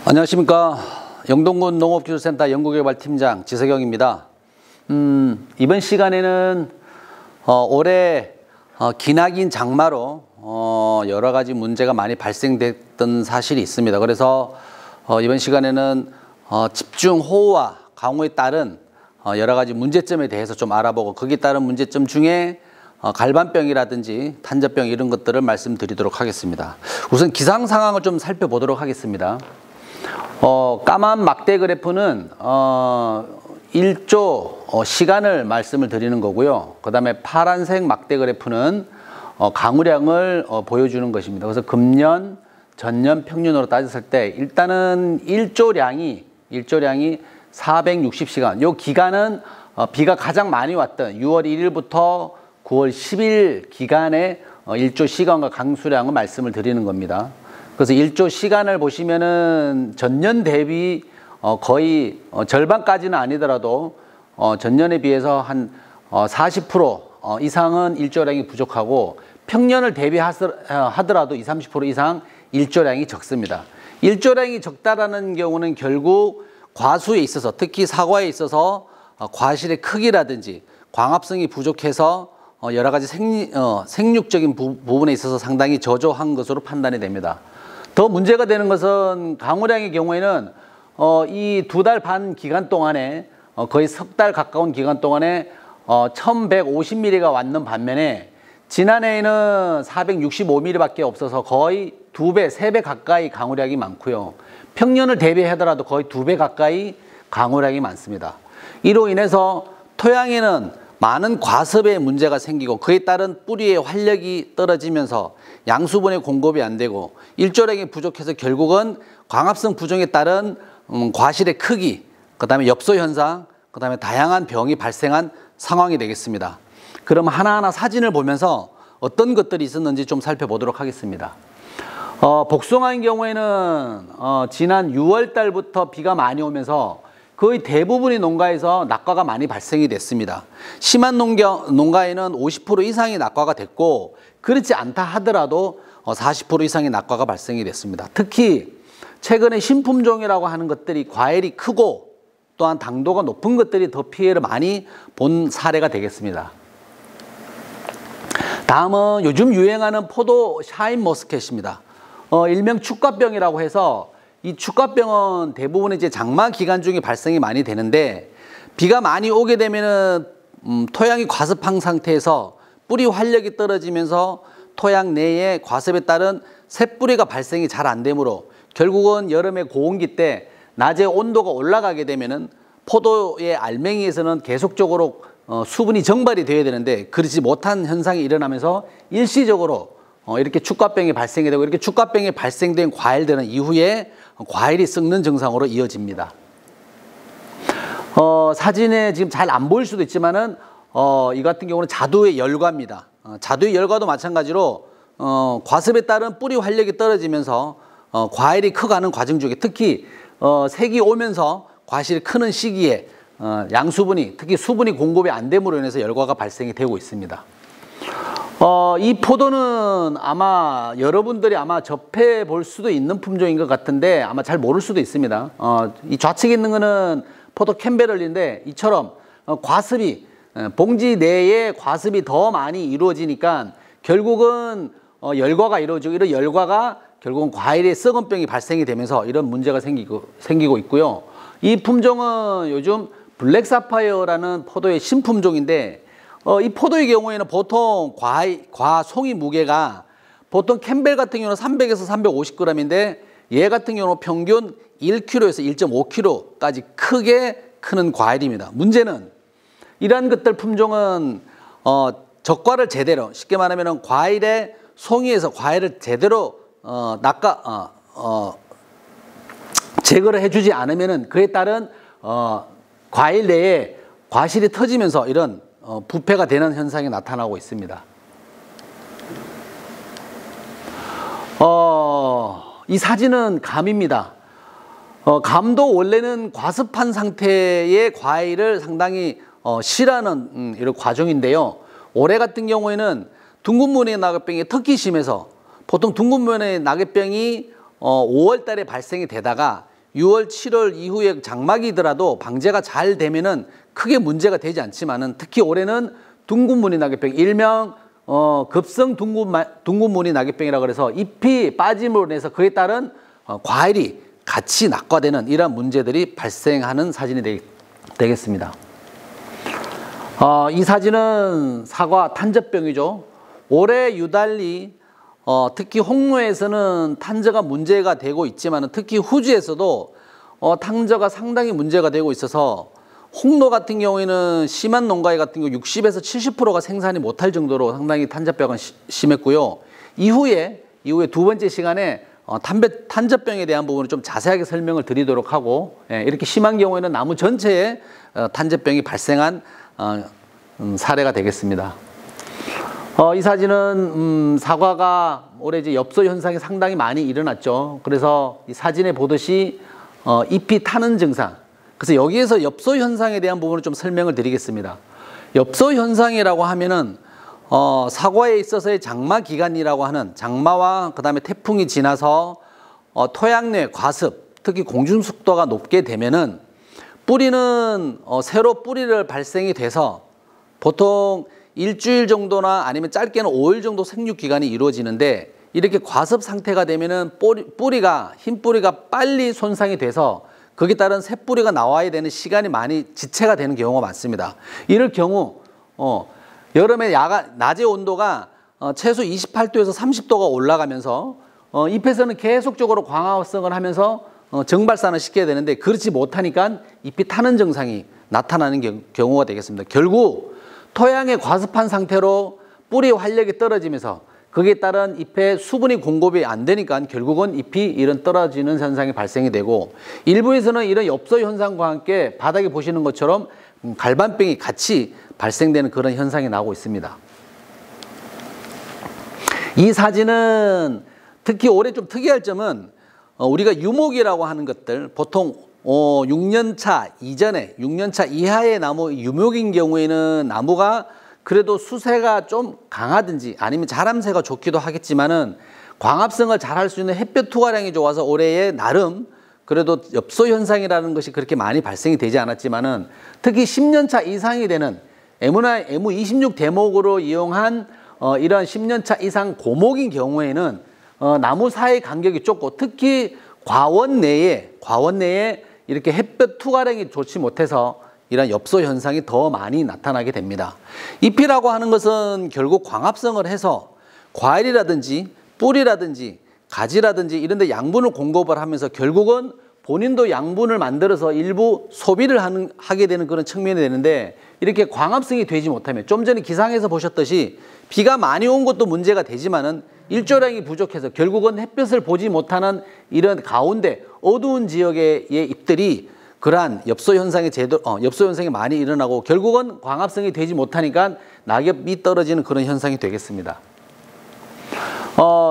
안녕하십니까. 영동군 농업기술센터 연구개발팀장 지석영입니다. 이번 시간에는 올해 기나긴 장마로 여러 가지 문제가 많이 발생됐던 사실이 있습니다. 그래서 이번 시간에는 집중호우와 강우에 따른 여러 가지 문제점에 대해서 좀 알아보고 거기에 따른 문제점 중에 갈반병이라든지 탄저병 이런 것들을 말씀드리도록 하겠습니다. 우선 기상 상황을 좀 살펴보도록 하겠습니다. 까만 막대 그래프는 일조 시간을 말씀을 드리는 거고요. 그 다음에 파란색 막대 그래프는 강우량을 보여주는 것입니다. 그래서 금년, 전년 평균으로 따졌을 때 일단은 일조량이 460시간. 요 기간은 비가 가장 많이 왔던 6월 1일부터 9월 10일 기간의 일조 시간과 강수량을 말씀을 드리는 겁니다. 그래서 일조 시간을 보시면은 전년 대비 거의 절반까지는 아니더라도 전년에 비해서 한 40% 이상은 일조량이 부족하고 평년을 대비하더라도 20, 30% 이상 일조량이 적습니다. 일조량이 적다라는 경우는 결국 과수에 있어서 특히 사과에 있어서 과실의 크기라든지 광합성이 부족해서 여러 가지 생육적인 부분에 있어서 상당히 저조한 것으로 판단이 됩니다. 더 문제가 되는 것은 강우량의 경우에는 이 2달 반 기간 동안에 거의 석 달 가까운 기간 동안에 1150mm가 왔는 반면에 지난해에는 465mm밖에 없어서 거의 2배, 3배 가까이 강우량이 많고요. 평년을 대비하더라도 거의 2배 가까이 강우량이 많습니다. 이로 인해서 토양에는 많은 과습의 문제가 생기고 그에 따른 뿌리의 활력이 떨어지면서 양수분의 공급이 안 되고 일조량이 부족해서 결국은 광합성 부종에 따른 과실의 크기, 그 다음에 엽소 현상, 그 다음에 다양한 병이 발생한 상황이 되겠습니다. 그럼 하나하나 사진을 보면서 어떤 것들이 있었는지 좀 살펴보도록 하겠습니다. 복숭아인 경우에는 지난 6월 달부터 비가 많이 오면서 거의 대부분의 농가에서 낙과가 많이 발생이 됐습니다. 심한 농가에는 50% 이상의 낙과가 됐고 그렇지 않다 하더라도 40% 이상의 낙과가 발생이 됐습니다. 특히 최근에 신품종이라고 하는 것들이 과일이 크고 또한 당도가 높은 것들이 더 피해를 많이 본 사례가 되겠습니다. 다음은 요즘 유행하는 포도 샤인머스켓입니다. 일명 축과병이라고 해서 이 축과병은 대부분 이제 장마 기간 중에 발생이 많이 되는데 비가 많이 오게 되면은 토양이 과습한 상태에서 뿌리 활력이 떨어지면서 토양 내에 과습에 따른 새뿌리가 발생이 잘 안 되므로 결국은 여름에 고온기 때 낮에 온도가 올라가게 되면은 포도의 알맹이에서는 계속적으로 수분이 정발이 되어야 되는데 그렇지 못한 현상이 일어나면서 일시적으로 이렇게 축과병이 발생이 되고 이렇게 축과병이 발생된 과일들은 이후에 과일이 썩는 증상으로 이어집니다. 사진에 지금 잘 안 보일 수도 있지만은 이 같은 경우는 자두의 열과입니다. 자두의 열과도 마찬가지로 과습에 따른 뿌리 활력이 떨어지면서 과일이 커가는 과정 중에 특히 색이 오면서 과실이 크는 시기에 양수분이 특히 수분이 공급이 안 됨으로 인해서 열과가 발생이 되고 있습니다. 이 포도는 아마 여러분들이 아마 접해 볼 수도 있는 품종인 것 같은데 아마 잘 모를 수도 있습니다. 이 좌측에 있는 거는 포도 캠베럴인데 이처럼 과습이 봉지 내에 과습이 더 많이 이루어지니까 결국은 열과가 이루어지고 이런 열과가 결국은 과일의 썩은 병이 발생이 되면서 이런 문제가 생기고 있고요. 이 품종은 요즘 블랙사파이어라는 포도의 신품종인데 이 포도의 경우에는 보통 과송이 무게가 보통 캠벨 같은 경우는 300에서 350g인데 얘 같은 경우는 평균 1kg에서 1.5kg까지 크게 크는 과일입니다. 문제는 이러한 것들 품종은 적과를 제대로 쉽게 말하면 과일의 송이에서 과일을 제대로 제거를 해주지 않으면 그에 따른 과일 내에 과실이 터지면서 이런 부패가 되는 현상이 나타나고 있습니다. 이 사진은 감입니다. 감도 원래는 과습한 상태의 과일을 상당히 실하는 이런 과정인데요. 올해 같은 경우에는 둥근무늬 낙엽병이 특히 심해서 보통 둥근무늬 낙엽병이 5월 달에 발생이 되다가 6월, 7월 이후에 장마기더라도 방제가 잘 되면은 크게 문제가 되지 않지만은 특히 올해는 둥근무늬 낙엽병, 일명 급성 둥근무늬 낙엽병이라고 그래서 잎이 빠짐으로 인해서 그에 따른 과일이 같이 낙과되는 이러한 문제들이 발생하는 사진이 되겠습니다. 이 사진은 사과 탄저병이죠. 올해 유달리 특히 홍로에서는 탄저가 문제가 되고 있지만 특히 후지에서도 탄저가 상당히 문제가 되고 있어서 홍로 같은 경우에는 심한 농가에 같은 경우 60에서 70%가 생산이 못할 정도로 상당히 탄저병은 심했고요. 이후에 두 번째 시간에 탄저병에 대한 부분을 좀 자세하게 설명을 드리도록 하고, 이렇게 심한 경우에는 나무 전체에 탄저병이 발생한 사례가 되겠습니다. 이 사진은 사과가 올해 이제 엽소 현상이 상당히 많이 일어났죠. 그래서 이 사진에 보듯이 잎이 타는 증상. 그래서 여기에서 엽소 현상에 대한 부분을 좀 설명을 드리겠습니다. 엽소 현상이라고 하면은 사과에 있어서의 장마 기간이라고 하는 장마와 그다음에 태풍이 지나서 토양 내 과습, 특히 공중 습도가 높게 되면은 뿌리는 새로 뿌리를 발생이 돼서 보통 일주일 정도나 아니면 짧게는 5일 정도 생육 기간이 이루어지는데 이렇게 과습 상태가 되면은 뿌리가 흰 뿌리가 빨리 손상이 돼서 거기에 따른 새 뿌리가 나와야 되는 시간이 많이 지체가 되는 경우가 많습니다. 이럴 경우 여름에 낮의 온도가 최소 28도에서 30도가 올라가면서 잎에서는 계속적으로 광합성을 하면서 정발산을 시켜야 되는데 그렇지 못하니까 잎이 타는 증상이 나타나는 경우가 되겠습니다. 결국 토양에 과습한 상태로 뿌리 활력이 떨어지면서 거기에 따른 잎에 수분이 공급이 안 되니까 결국은 잎이 이런 떨어지는 현상이 발생이 되고 일부에서는 이런 엽소 현상과 함께 바닥에 보시는 것처럼 갈반병이 같이 발생되는 그런 현상이 나오고 있습니다. 이 사진은 특히 올해 좀 특이할 점은 우리가 유목이라고 하는 것들 보통 6년차 이전에 6년차 이하의 나무 유목인 경우에는 나무가 그래도 수세가 좀 강하든지 아니면 자람새가 좋기도 하겠지만은 광합성을 잘 할 수 있는 햇볕 투과량이 좋아서 올해에 나름 그래도 엽소 현상이라는 것이 그렇게 많이 발생이 되지 않았지만은 특히 10년차 이상이 되는 MU26 대목으로 이용한 이런 10년차 이상 고목인 경우에는 나무 사이 간격이 좁고 특히 과원 내에 이렇게 햇볕 투과량이 좋지 못해서 이런 엽소 현상이 더 많이 나타나게 됩니다. 잎이라고 하는 것은 결국 광합성을 해서 과일이라든지 뿌리라든지 가지라든지 이런 데 양분을 공급을 하면서 결국은 본인도 양분을 만들어서 일부 소비를 하게 되는 그런 측면이 되는데 이렇게 광합성이 되지 못하면 좀 전에 기상에서 보셨듯이 비가 많이 온 것도 문제가 되지만은 일조량이 부족해서 결국은 햇볕을 보지 못하는 이런 가운데 어두운 지역의 잎들이 그러한 엽소 현상이 많이 일어나고 결국은 광합성이 되지 못하니까 낙엽이 떨어지는 그런 현상이 되겠습니다.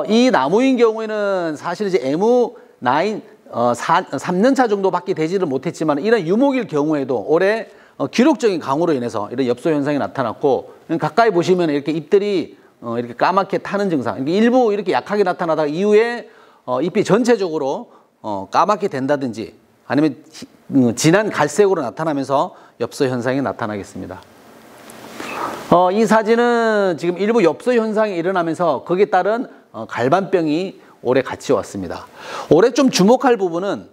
이 나무인 경우에는 사실 이제 MU9 3년차 정도밖에 되지를 못했지만 이런 유목일 경우에도 올해 기록적인 강우로 인해서 이런 엽소 현상이 나타났고 가까이 보시면 이렇게 잎들이 이렇게 까맣게 타는 증상, 일부 이렇게 약하게 나타나다가 이후에 잎이 전체적으로 까맣게 된다든지 아니면 진한 갈색으로 나타나면서 엽소 현상이 나타나겠습니다. 이 사진은 지금 일부 엽소 현상이 일어나면서 거기에 따른 갈반병이 올해 같이 왔습니다. 올해 좀 주목할 부분은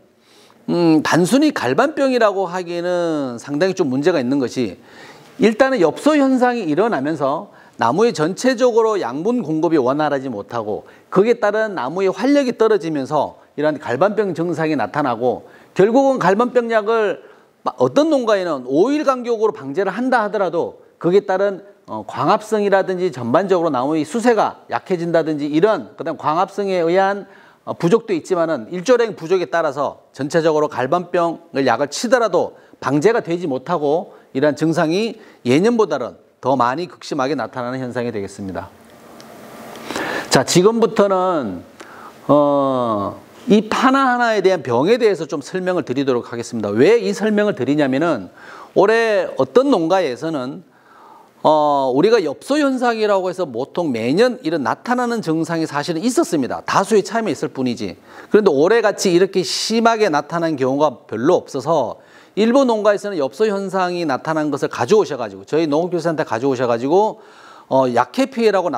단순히 갈반병이라고 하기에는 상당히 좀 문제가 있는 것이 일단은 엽소 현상이 일어나면서 나무의 전체적으로 양분 공급이 원활하지 못하고 거기에 따른 나무의 활력이 떨어지면서 이러한 갈반병 증상이 나타나고 결국은 갈반병 약을 어떤 농가에는 5일 간격으로 방제를 한다 하더라도 거기에 따른 광합성이라든지 전반적으로 나무의 수세가 약해진다든지 이런 그다음 광합성에 의한 부족도 있지만은 일조량 부족에 따라서 전체적으로 갈반병을 약을 치더라도 방제가 되지 못하고 이러한 증상이 예년보다는 더 많이 극심하게 나타나는 현상이 되겠습니다. 자, 지금부터는 이 하나하나에 대한 병에 대해서 좀 설명을 드리도록 하겠습니다. 왜 이 설명을 드리냐면은 올해 어떤 농가에서는 우리가 엽소 현상이라고 해서 보통 매년 이런 나타나는 증상이 사실은 있었습니다. 다수의 차이만 있을 뿐이지. 그런데 올해같이 이렇게 심하게 나타난 경우가 별로 없어서 일부 농가에서는 엽소 현상이 나타난 것을 가져오셔가지고 저희 농업교육센터 가져오셔가지고 약해 피해라고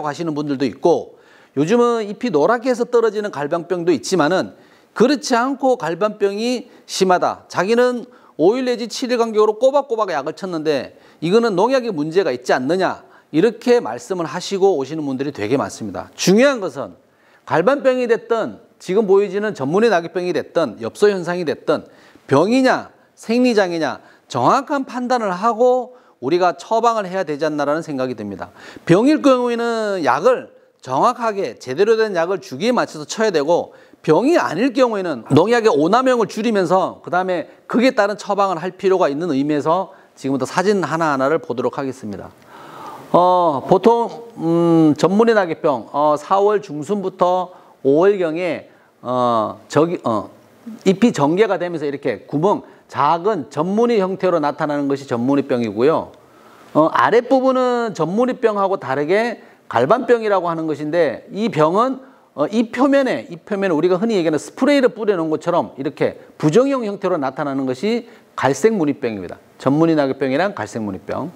하시는 분들도 있고, 요즘은 잎이 노랗게 해서 떨어지는 갈반병도 있지만은 그렇지 않고 갈반병이 심하다, 자기는 5일 내지 7일 간격으로 꼬박꼬박 약을 쳤는데 이거는 농약에 문제가 있지 않느냐, 이렇게 말씀을 하시고 오시는 분들이 되게 많습니다. 중요한 것은 갈반병이 됐든 지금 보여지는 전문의 낙엽병이 됐든 엽소 현상이 됐든 병이냐 생리장애냐 정확한 판단을 하고 우리가 처방을 해야 되지 않나라는 생각이 듭니다. 병일 경우에는 약을 정확하게 제대로 된 약을 주기에 맞춰서 쳐야 되고, 병이 아닐 경우에는 농약의 오남용을 줄이면서 그 다음에 그에 따른 처방을 할 필요가 있는 의미에서 지금부터 사진 하나하나를 보도록 하겠습니다. 보통 전문의 낙엽병 4월 중순부터 5월경에 잎이 전개가 되면서 이렇게 구멍, 작은 전문의 형태로 나타나는 것이 전문의병이고요. 아랫부분은 전문의병하고 다르게 갈반병이라고 하는 것인데, 이 병은 이 표면에 우리가 흔히 얘기하는 스프레이를 뿌려놓은 것처럼 이렇게 부정형 형태로 나타나는 것이 갈색무늬병입니다. 전문의 낙엽병이랑 갈색무늬병.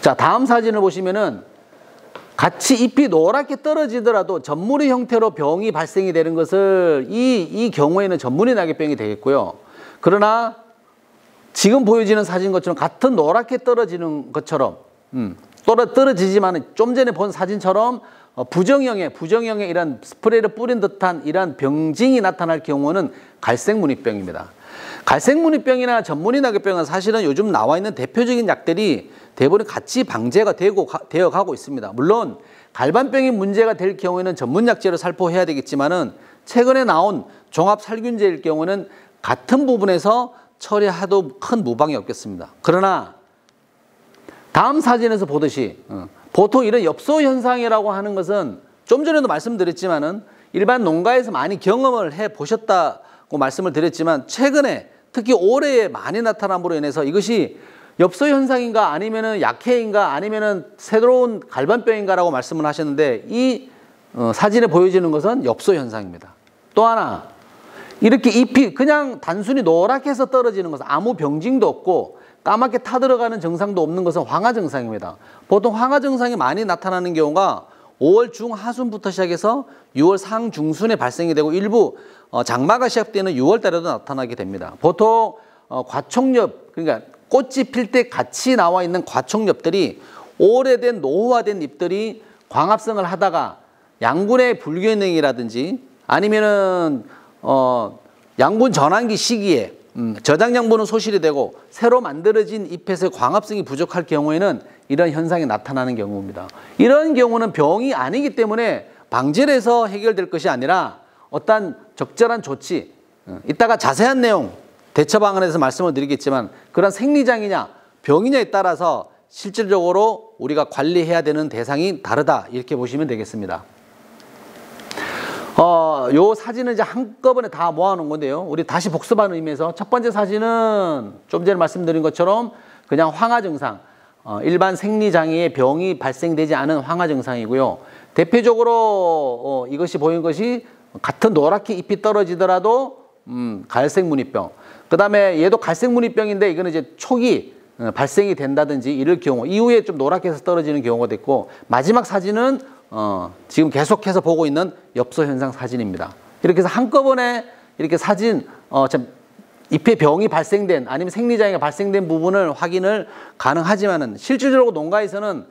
자, 다음 사진을 보시면은 같이 잎이 노랗게 떨어지더라도 전문의 형태로 병이 발생이 되는 것을 이 경우에는 전문의 낙엽병이 되겠고요. 그러나 지금 보여지는 사진 것처럼 같은 노랗게 떨어지는 것처럼 떨어지지만 좀 전에 본 사진처럼 부정형의 이런 스프레이를 뿌린 듯한 이런 병징이 나타날 경우는 갈색무늬병입니다. 갈색무늬병이나 전문의 낙엽병은 사실은 요즘 나와 있는 대표적인 약들이 대부분 같이 방제가 되어 가고 있습니다. 물론 갈반병이 문제가 될 경우에는 전문약제로 살포해야 되겠지만은 최근에 나온 종합살균제일 경우는 같은 부분에서 처리해도 큰 무방이 없겠습니다. 그러나 다음 사진에서 보듯이 보통 이런 엽소 현상이라고 하는 것은 좀 전에도 말씀드렸지만은 일반 농가에서 많이 경험을 해 보셨다고 말씀을 드렸지만, 최근에 특히 올해에 많이 나타남으로 인해서 이것이 엽소 현상인가 아니면은 약해인가 아니면은 새로운 갈반병인가라고 말씀을 하셨는데, 이 사진에 보여지는 것은 엽소 현상입니다. 또 하나, 이렇게 잎이 그냥 단순히 노랗게 해서 떨어지는 것은 아무 병징도 없고 까맣게 타들어가는 증상도 없는 것은 황화 증상입니다. 보통 황화 증상이 많이 나타나는 경우가 5월 중하순부터 시작해서 6월 상중순에 발생이 되고 일부 장마가 시작되는 6월 달에도 나타나게 됩니다. 보통 과촉엽, 그러니까 꽃이 필 때 같이 나와 있는 과촉엽들이 오래된 노후화된 잎들이 광합성을 하다가 양분의 불균형이라든지 아니면은 양분 전환기 시기에 저장 양분은 소실이 되고 새로 만들어진 잎에서 광합성이 부족할 경우에는 이런 현상이 나타나는 경우입니다. 이런 경우는 병이 아니기 때문에 방제를 해서 해결될 것이 아니라 어떤 적절한 조치, 이따가 자세한 내용 대처 방안에 대해서 말씀을 드리겠지만, 그런 생리장이냐 병이냐에 따라서 실질적으로 우리가 관리해야 되는 대상이 다르다, 이렇게 보시면 되겠습니다. 요 사진은 이제 한꺼번에 다 모아놓은 건데요. 우리 다시 복습하는 의미에서 첫 번째 사진은 좀 전에 말씀드린 것처럼 그냥 황화 증상, 일반 생리장애의 병이 발생되지 않은 황화 증상이고요. 대표적으로 이것이 보이는 것이 같은 노랗게 잎이 떨어지더라도 갈색무늬병. 그 다음에 얘도 갈색무늬병인데 이거는 이제 초기 발생이 된다든지 이럴 경우, 이후에 좀 노랗게 해서 떨어지는 경우가 됐고, 마지막 사진은 지금 계속해서 보고 있는 엽소 현상 사진입니다. 이렇게 해서 한꺼번에 이렇게 사진, 잎에 병이 발생된 아니면 생리장애가 발생된 부분을 확인을 가능하지만은 실질적으로 농가에서는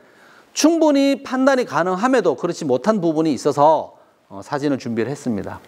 충분히 판단이 가능함에도 그렇지 못한 부분이 있어서 사진을 준비를 했습니다.